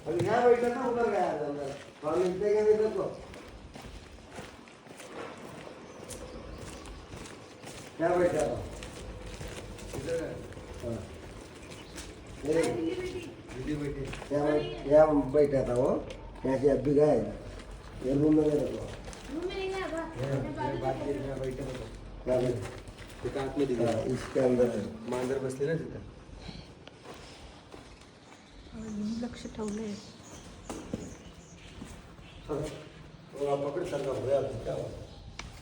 अभी यहाँ बैठा था उधर गया था अंदर और मिलते गए इधर को क्या बैठा था इधर हाँ यहाँ बैठा था वो यहाँ से अभी गए ये रूम में रखो क्या इसके अंदर है मांजर बसले ना तिथं लक्ष ठेवलंय वो पकड़ सकता भैया क्या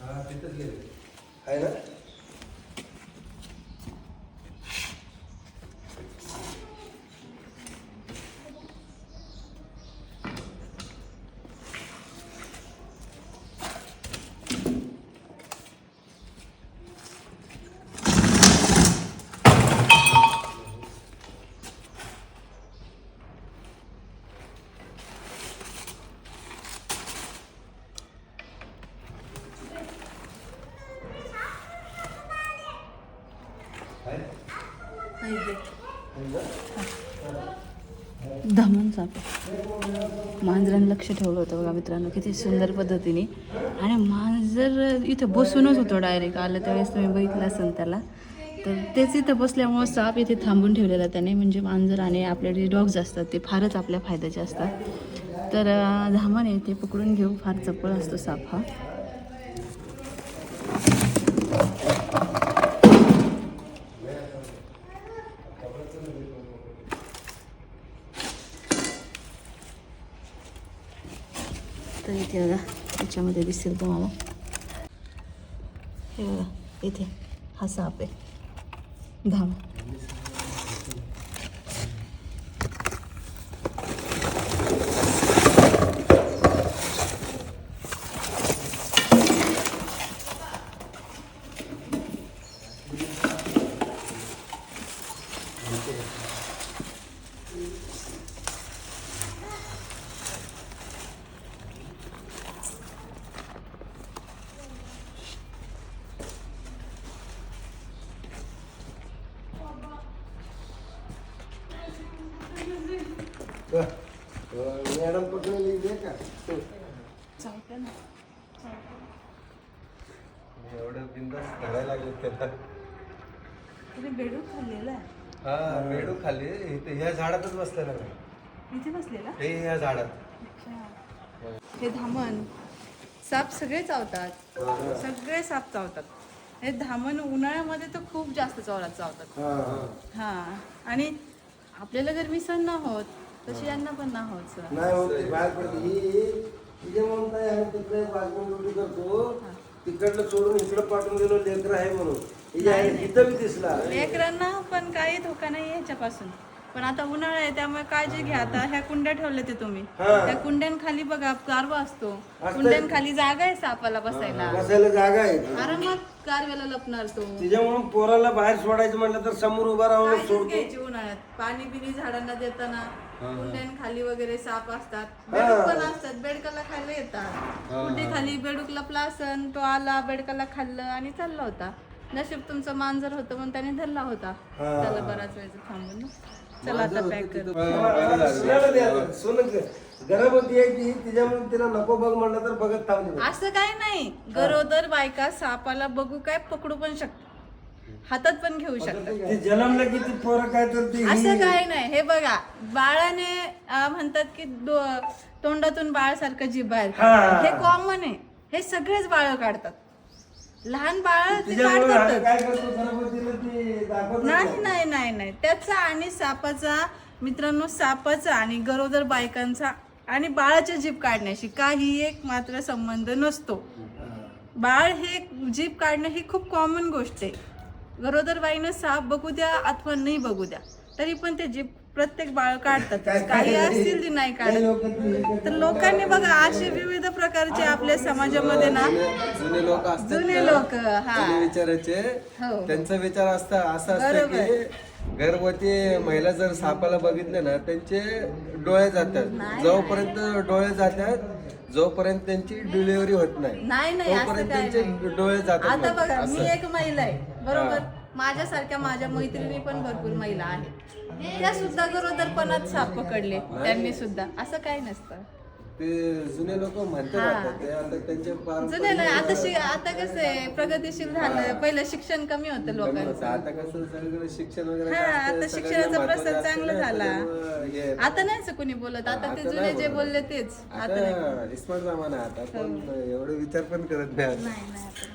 हा तिथंच गेले है ना धामण साप मांजराने लक्ष ठेवलं होतं बघा मित्रांनो किती सुंदर पद्धतीने आणि मांजर इथं बसूनच होतं डायरेक्ट आलं त्यावेळेस तुम्ही बघितलं असेल त्याला तर तेच इथं बसल्यामुळं साप इथे थांबून ठेवलेला त्याने म्हणजे मांजर आणि आपले जे डॉग्स असतात ते फारच आपल्या फायद्याचे असतात तर धामण आहे ते पकडून घेऊ फार चपळ असतो साप हा तर इथे बघा याच्यामध्ये दिसेल तुम्हाला हे बघा इथे हा साप आहे धाम मैडम पकड़ लीजिए का एवढं बिंदास घडायला लागले त्याला बेडूक खाल्लेला हा बेडू खाली इथे ह्या झाडातच बसलेला का इथे बसलेला हे ह्या झाडात हे धामण साप सगळे चावतात सगळे साप चावतात हे धामण उन्हाळ्यामध्ये तर खूप जास्त चौरात चावतात हा आणि आपल्याला जर मिसळ न होत तशी यांना पण ना होत सर नाही होत बाहेर पडते ही तिथे म्हणताय आम्ही तिकडे वाजवून ड्युटी करतो तिकडलं सोडून इकडं पाठवून गेलो लेकर आहे म्हणून इथं बी दिसला लेकरांना पण काही धोका नाही ह्याच्यापासून पण आता उन्हाळा आहे त्यामुळे काळजी घ्या आता ह्या कुंड्या ठेवल्या ते तुम्ही त्या कुंड्यांखाली बघा गारवा असतो कुंड्यांखाली जागा आहे सापाला बसायला जागा आहे आरामात गारव्याला लपणार तो तिच्यामुळे पोराला बाहेर सोडायचं म्हटलं तर समोर उभा राहून काळजीच सोडतो घ्यायची उन्हाळ्यात पाणी बिनी झाडांना देताना कुंड्यांखाली वगैरे साप असतात बेडूक पण असतात बेडकाला खायला येतात कुठे खाली बेडूक लपला असन तो आला बेडकाला खाल्लं आणि चालला होता नशीब तुमचं मांजर होतं म्हणून त्याने धरला होता त्याला बराच वेळेचं थांबून चला आता पॅक कर गर्भवती आहे ती तिच्यामुळे तिला नको बघ म्हणलं तर बघत थांबली असं काय नाही गरोदर बायका सापाला बघू काय पकडू पण शकतात हातात पण घेऊ शकतात ती जन्मलं की ती पोरं काय तर ती असं काही नाही हे बघा बाळाने म्हणतात की तोंडातून बाळ सारखं जीभ बाहेर काढतात. हे कॉमन आहे हे सगळेच बाळ काढतात लहान बाळ काय करतो गर्भवतीला ती दाखवत नाही त्याचा आणि सापाचा मित्रांनो सापाचा आणि गरोदर बायकांचा आणि बाळाच्या जीभ काढण्याशी काही एक मात्र संबंध नसतो बाळ हे जीभ काढणं ही खूप कॉमन गोष्ट आहे गरोदर बाईनं साप बघू द्या अथवा नाही बघू द्या तरी पण ते जीभ प्रत्येक बाळ काढतात काही असतील ती नाही काढत तर लोकांनी बघा असे विविध प्रकारचे आपल्या समाजामध्ये ना जुने लोक हा विचारायचे त्यांचा विचार असा असतं की गर्भवती महिला जर सापाला बघितले ना त्यांचे डोळे जातात जोपर्यंत डोळे जातात जोपर्यंत त्यांची डिलिव्हरी होत नाही नाही तोपर्यंत त्यांचे डोळे जातात आता बघा मी एक महिला आहे बरोबर माझ्यासारख्या माझ्या मैत्रिणी पण भरपूर महिला आहेत, त्या सुद्धा गरोदरपणात साप पकडले त्यांनी सुद्धा, असं काही नसतं. ते जुने लोक म्हणतात आता ते आता त्यांचे जुने नाही, आता कसं आहे प्रगतीशील झालं, पहिलं शिक्षण कमी होतं लोकांचं. आता कसं सगळं शिक्षण वगैरे हा, जास्त, आता सगळ्यांना शिक्षणाचा महत्त्व प्रसार जास्त चांगला ना, झाला. त्याच्यामुळं हे- आता नाही असं कोणी बोलत, आता ते आता जुने नाही जे बोलत. बोलले तेच. आता नाही. आता स्मार्ट जमाना आहे, आता कोण एवढे विचार पण करत नाही आता. नाही आता